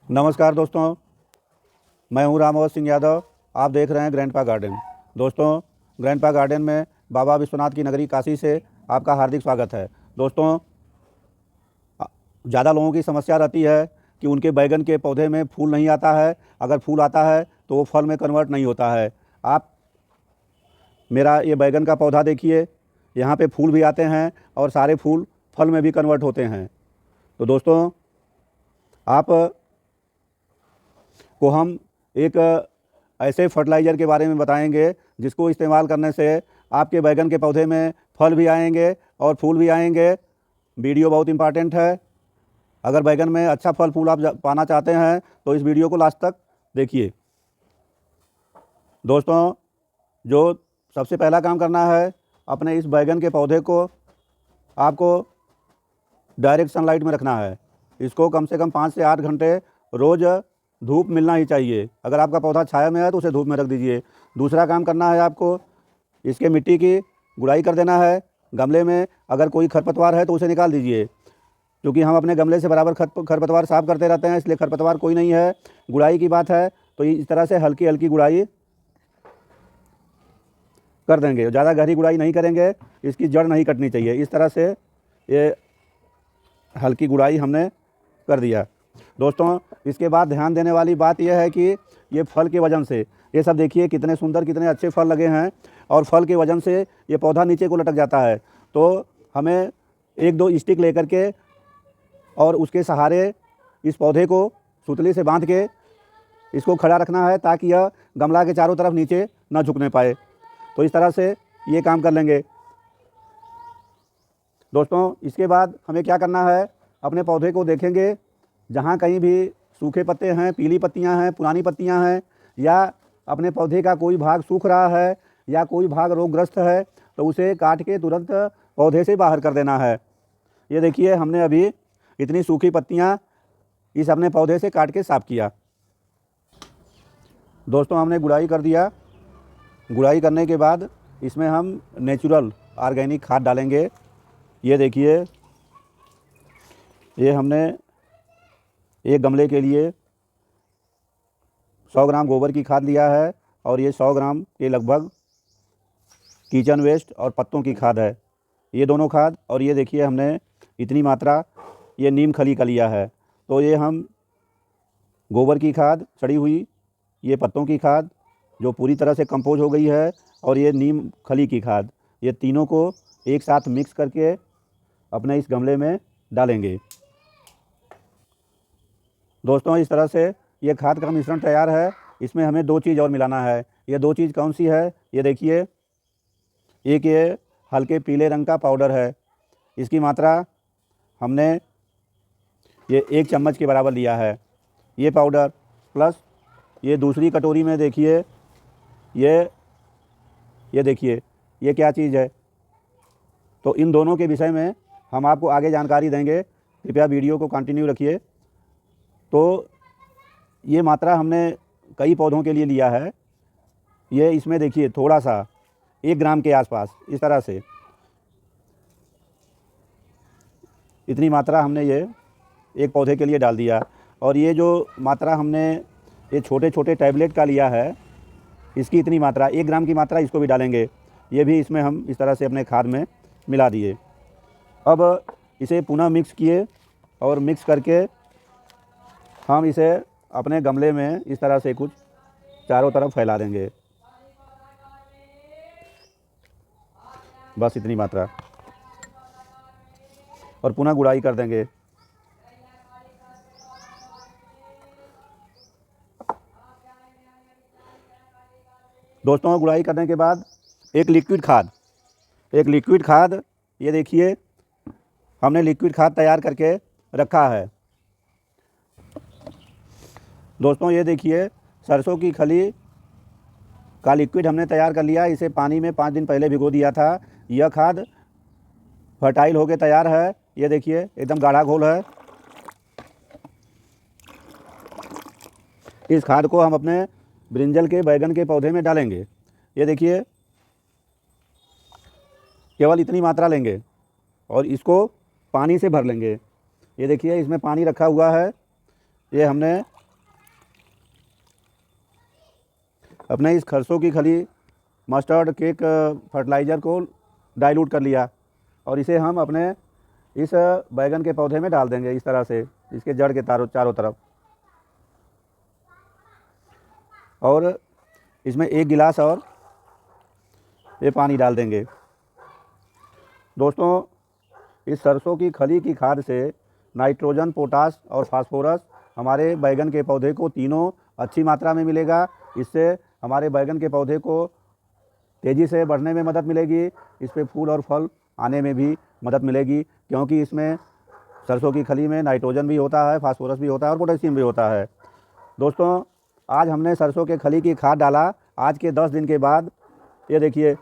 नमस्कार दोस्तों, मैं हूं रामवत सिंह यादव। आप देख रहे हैं ग्रैंडपा गार्डन। दोस्तों, ग्रैंडपा गार्डन में बाबा विश्वनाथ की नगरी काशी से आपका हार्दिक स्वागत है। दोस्तों, ज़्यादा लोगों की समस्या रहती है कि उनके बैगन के पौधे में फूल नहीं आता है। अगर फूल आता है तो वो फल में कन्वर्ट नहीं होता है। आप मेरा ये बैगन का पौधा देखिए, यहाँ पे फूल भी आते हैं और सारे फूल फल में भी कन्वर्ट होते हैं। तो दोस्तों, आप को हम एक ऐसे फर्टिलाइज़र के बारे में बताएंगे जिसको इस्तेमाल करने से आपके बैगन के पौधे में फल भी आएंगे और फूल भी आएंगे। वीडियो बहुत इंपॉर्टेंट है। अगर बैगन में अच्छा फल फूल आप पाना चाहते हैं तो इस वीडियो को लास्ट तक देखिए। दोस्तों, जो सबसे पहला काम करना है, अपने इस बैगन के पौधे को आपको डायरेक्ट सनलाइट में रखना है। इसको कम से कम 5 से 8 घंटे रोज़ धूप मिलना ही चाहिए। अगर आपका पौधा छाया में है तो उसे धूप में रख दीजिए। दूसरा काम करना है, आपको इसके मिट्टी की गुड़ाई कर देना है। गमले में अगर कोई खरपतवार है तो उसे निकाल दीजिए, क्योंकि हम अपने गमले से बराबर खरपतवार साफ़ करते रहते हैं, इसलिए खरपतवार कोई नहीं है। गुड़ाई की बात है तो इस तरह से हल्की हल्की गुड़ाई कर देंगे, ज़्यादा गहरी गुड़ाई नहीं करेंगे। इसकी जड़ नहीं कटनी चाहिए। इस तरह से ये हल्की गुड़ाई हमने कर दिया। दोस्तों, इसके बाद ध्यान देने वाली बात यह है कि ये फल के वजन से, ये सब देखिए कितने सुंदर कितने अच्छे फल लगे हैं, और फल के वजन से ये पौधा नीचे को लटक जाता है। तो हमें 1-2 स्टिक लेकर के और उसके सहारे इस पौधे को सुतली से बांध के इसको खड़ा रखना है, ताकि यह गमला के चारों तरफ नीचे ना झुकने पाए। तो इस तरह से ये काम कर लेंगे। दोस्तों, इसके बाद हमें क्या करना है, अपने पौधे को देखेंगे, जहाँ कहीं भी सूखे पत्ते हैं, पीली पत्तियाँ हैं, पुरानी पत्तियाँ हैं, या अपने पौधे का कोई भाग सूख रहा है या कोई भाग रोगग्रस्त है, तो उसे काट के तुरंत पौधे से बाहर कर देना है। ये देखिए, हमने अभी इतनी सूखी पत्तियाँ इस अपने पौधे से काट के साफ़ किया। दोस्तों, हमने गुड़ाई कर दिया। गुड़ाई करने के बाद इसमें हम नेचुरल ऑर्गेनिक खाद डालेंगे। ये देखिए, ये हमने एक गमले के लिए 100 ग्राम गोबर की खाद लिया है, और ये 100 ग्राम के लगभग किचन वेस्ट और पत्तों की खाद है, ये दोनों खाद। और ये देखिए, हमने इतनी मात्रा ये नीम खली का लिया है। तो ये हम गोबर की खाद सड़ी हुई, ये पत्तों की खाद जो पूरी तरह से कंपोज हो गई है, और ये नीम खली की खाद, ये तीनों को एक साथ मिक्स करके अपने इस गमले में डालेंगे। दोस्तों, इस तरह से ये खाद का मिश्रण तैयार है। इसमें हमें 2 चीज़ और मिलाना है। ये 2 चीज़ कौन सी है, ये देखिए। एक ये हल्के पीले रंग का पाउडर है, इसकी मात्रा हमने ये 1 चम्मच के बराबर लिया है। ये पाउडर प्लस ये दूसरी कटोरी में देखिए, ये देखिए, ये क्या चीज़ है। तो इन दोनों के विषय में हम आपको आगे जानकारी देंगे, कृपया वीडियो को कंटिन्यू रखिए। तो ये मात्रा हमने कई पौधों के लिए लिया है। ये इसमें देखिए थोड़ा सा 1 ग्राम के आसपास, इस तरह से इतनी मात्रा हमने ये एक पौधे के लिए डाल दिया। और ये जो मात्रा हमने ये छोटे छोटे टैबलेट का लिया है, इसकी इतनी मात्रा 1 ग्राम की मात्रा इसको भी डालेंगे। ये भी इसमें हम इस तरह से अपने खाद में मिला दिए। अब इसे पुनः मिक्स किए, और मिक्स करके हम इसे अपने गमले में इस तरह से कुछ चारों तरफ फैला देंगे। बस इतनी मात्रा, और पुनः गुड़ाई कर देंगे। दोस्तों, गुड़ाई करने के बाद एक लिक्विड खाद, ये देखिए, हमने लिक्विड खाद तैयार करके रखा है। दोस्तों, ये देखिए, सरसों की खली का लिक्विड हमने तैयार कर लिया। इसे पानी में 5 दिन पहले भिगो दिया था। यह खाद फर्टाइल होकर तैयार है। ये देखिए, एकदम गाढ़ा घोल है। इस खाद को हम अपने ब्रिंजल के बैगन के पौधे में डालेंगे। ये देखिए, केवल इतनी मात्रा लेंगे और इसको पानी से भर लेंगे। ये देखिए, इसमें पानी रखा हुआ है। ये हमने अपने इस सरसों की खली मस्टर्ड केक फर्टिलाइज़र को डाइल्यूट कर लिया और इसे हम अपने इस बैगन के पौधे में डाल देंगे इस तरह से, इसके जड़ के चारों तरफ। और इसमें 1 गिलास और ये पानी डाल देंगे। दोस्तों, इस सरसों की खली की खाद से नाइट्रोजन, पोटास और फास्फोरस हमारे बैगन के पौधे को तीनों अच्छी मात्रा में मिलेगा। इससे हमारे बैगन के पौधे को तेज़ी से बढ़ने में मदद मिलेगी, इस पे फूल और फल आने में भी मदद मिलेगी, क्योंकि इसमें सरसों की खली में नाइट्रोजन भी होता है, फास्फोरस भी होता है और पोटेशियम भी होता है। दोस्तों, आज हमने सरसों के खली की खाद डाला। आज के 10 दिन के बाद ये देखिए,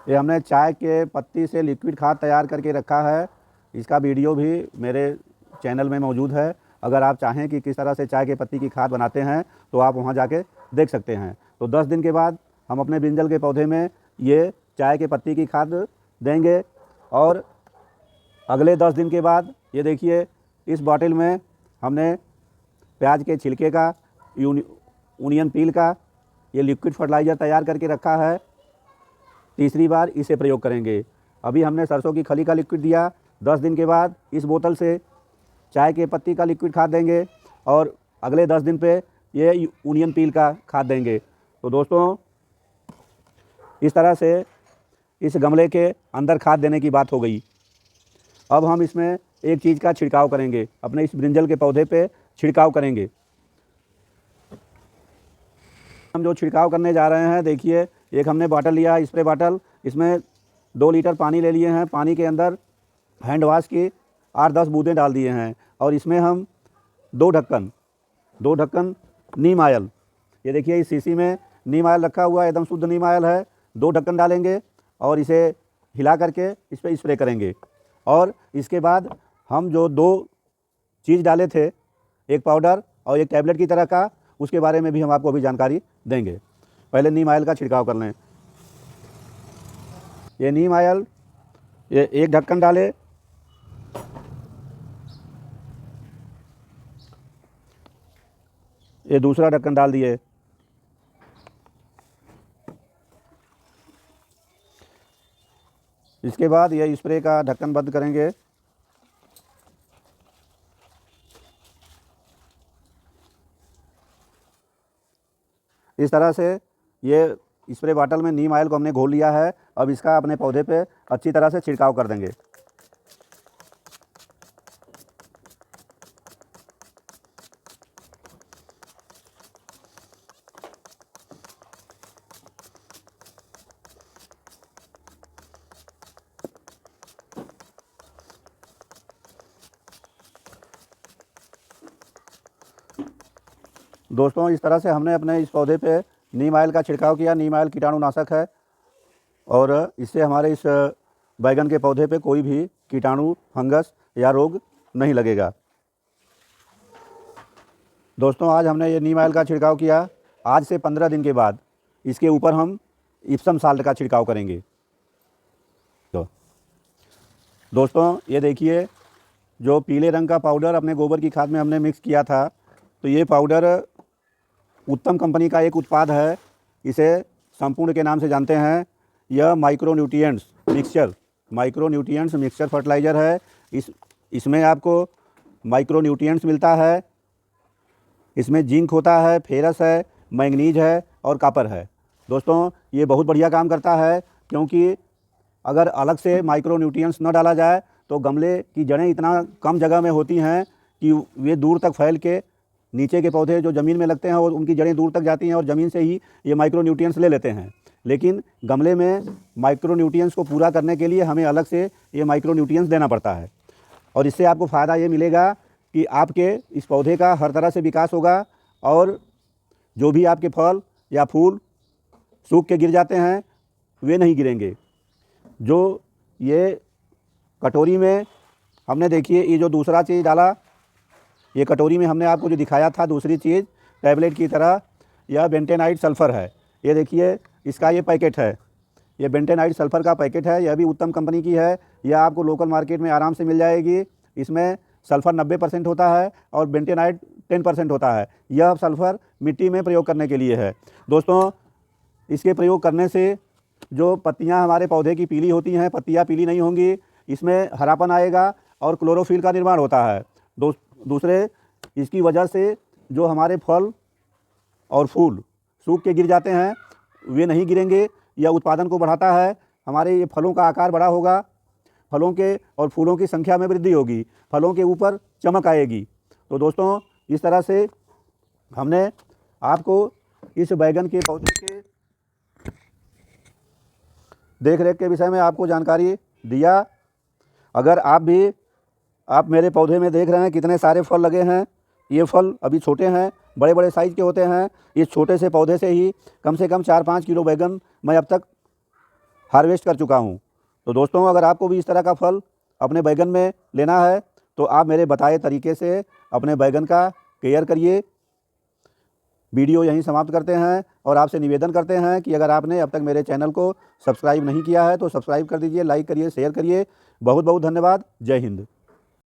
ये हमने चाय के पत्ती से लिक्विड खाद तैयार करके रखा है। इसका वीडियो भी मेरे चैनल में मौजूद है। अगर आप चाहें कि किस तरह से चाय के पत्ती की खाद बनाते हैं तो आप वहां जाके देख सकते हैं। तो 10 दिन के बाद हम अपने ब्रिंजल के पौधे में ये चाय के पत्ती की खाद देंगे। और अगले 10 दिन के बाद ये देखिए, इस बॉटल में हमने प्याज के छिलके का, ओनियन पील का ये लिक्विड फर्टिलाइज़र तैयार करके रखा है। तीसरी बार इसे प्रयोग करेंगे। अभी हमने सरसों की खली का लिक्विड दिया। 10 दिन के बाद इस बोतल से चाय के पत्ती का लिक्विड खाद देंगे और अगले 10 दिन पे ये ओनियन पील का खाद देंगे। तो दोस्तों, इस तरह से इस गमले के अंदर खाद देने की बात हो गई। अब हम इसमें एक चीज़ का छिड़काव करेंगे, अपने इस ब्रिंजल के पौधे पे छिड़काव करेंगे। हम जो छिड़काव करने जा रहे हैं, देखिए, एक हमने बॉटल लिया है, स्प्रे बॉटल। इसमें 2 लीटर पानी ले लिए हैं। पानी के अंदर हैंड वाश की 8-10 बूंदें डाल दिए हैं और इसमें हम 2 ढक्कन नीम ऑयल, ये देखिए इस शीशी में नीम ऑयल रखा हुआ है, एकदम शुद्ध नीम ऑयल है। 2 ढक्कन डालेंगे और इसे हिला करके इस पर स्प्रे करेंगे। और इसके बाद हम जो 2 चीज़ डाले थे, एक पाउडर और एक टैबलेट की तरह का, उसके बारे में भी हम आपको अभी जानकारी देंगे। पहले नीम ऑयल का छिड़काव कर लें। ये नीम ऑयल, ये 1 ढक्कन डाले, ये दूसरा ढक्कन डाल दिए। इसके बाद ये स्प्रे का ढक्कन बंद करेंगे। इस तरह से ये स्प्रे बॉटल में नीम ऑयल को हमने घोल लिया है। अब इसका अपने पौधे पे अच्छी तरह से छिड़काव कर देंगे। दोस्तों, इस तरह से हमने अपने इस पौधे पे नीम ऑयल का छिड़काव किया। नीम ऑयल कीटाणुनाशक है और इससे हमारे इस बैगन के पौधे पे कोई भी कीटाणु, फंगस या रोग नहीं लगेगा। दोस्तों, आज हमने ये नीम ऑयल का छिड़काव किया। आज से 15 दिन के बाद इसके ऊपर हम इप्सम साल्ट का छिड़काव करेंगे। तो दोस्तों, ये देखिए, जो पीले रंग का पाउडर अपने गोबर की खाद में हमने मिक्स किया था, तो ये पाउडर उत्तम कंपनी का एक उत्पाद है। इसे संपूर्ण के नाम से जानते हैं। यह माइक्रोन्यूट्रिएंट्स मिक्सचर फर्टिलाइज़र है। इसमें आपको माइक्रोन्यूट्रिएंट्स मिलता है। इसमें जिंक होता है, फेरस है, मैंगनीज है और कॉपर है। दोस्तों, ये बहुत बढ़िया काम करता है, क्योंकि अगर अलग से माइक्रोन्यूट्रिएंट्स न डाला जाए तो गमले की जड़ें इतना कम जगह में होती हैं कि वे दूर तक फैल के नीचे के पौधे जो ज़मीन में लगते हैं और उनकी जड़ें दूर तक जाती हैं और ज़मीन से ही ये माइक्रोन्यूट्रिएंट्स ले लेते हैं। लेकिन गमले में माइक्रोन्यूट्रिएंट्स को पूरा करने के लिए हमें अलग से ये माइक्रोन्यूट्रिएंट्स देना पड़ता है। और इससे आपको फ़ायदा ये मिलेगा कि आपके इस पौधे का हर तरह से विकास होगा और जो भी आपके फल या फूल सूख के गिर जाते हैं वे नहीं गिरेंगे। जो ये कटोरी में हमने, देखिए, ये जो दूसरा चीज़ डाला, ये कटोरी में हमने आपको जो दिखाया था दूसरी चीज़ टैबलेट की तरह, यह बेंटेनाइट सल्फ़र है। ये देखिए, इसका ये पैकेट है, ये बेंटेनाइट सल्फ़र का पैकेट है। यह भी उत्तम कंपनी की है। यह आपको लोकल मार्केट में आराम से मिल जाएगी। इसमें सल्फ़र 90% होता है और बेंटेनाइट 10% होता है। यह सल्फ़र मिट्टी में प्रयोग करने के लिए है। दोस्तों, इसके प्रयोग करने से जो पत्तियां हमारे पौधे की पीली होती हैं, पत्तियां पीली नहीं होंगी, इसमें हरापन आएगा और क्लोरोफिल का निर्माण होता है। दूसरे, इसकी वजह से जो हमारे फल और फूल सूख के गिर जाते हैं, वे नहीं गिरेंगे। यह उत्पादन को बढ़ाता है। हमारे ये फलों का आकार बड़ा होगा, फलों के और फूलों की संख्या में वृद्धि होगी, फलों के ऊपर चमक आएगी। तो दोस्तों, इस तरह से हमने आपको इस बैगन के पौधे के देख रेख के विषय में आपको जानकारी दिया। अगर आप मेरे पौधे में देख रहे हैं कितने सारे फल लगे हैं। ये फल अभी छोटे हैं, बड़े बड़े साइज़ के होते हैं। इस छोटे से पौधे से ही कम से कम 4-5 किलो बैगन मैं अब तक हार्वेस्ट कर चुका हूँ। तो दोस्तों, अगर आपको भी इस तरह का फल अपने बैगन में लेना है तो आप मेरे बताए तरीके से अपने बैगन का केयर करिए। वीडियो यहीं समाप्त करते हैं और आपसे निवेदन करते हैं कि अगर आपने अब तक मेरे चैनल को सब्सक्राइब नहीं किया है तो सब्सक्राइब कर दीजिए, लाइक करिए, शेयर करिए। बहुत बहुत धन्यवाद। जय हिंद।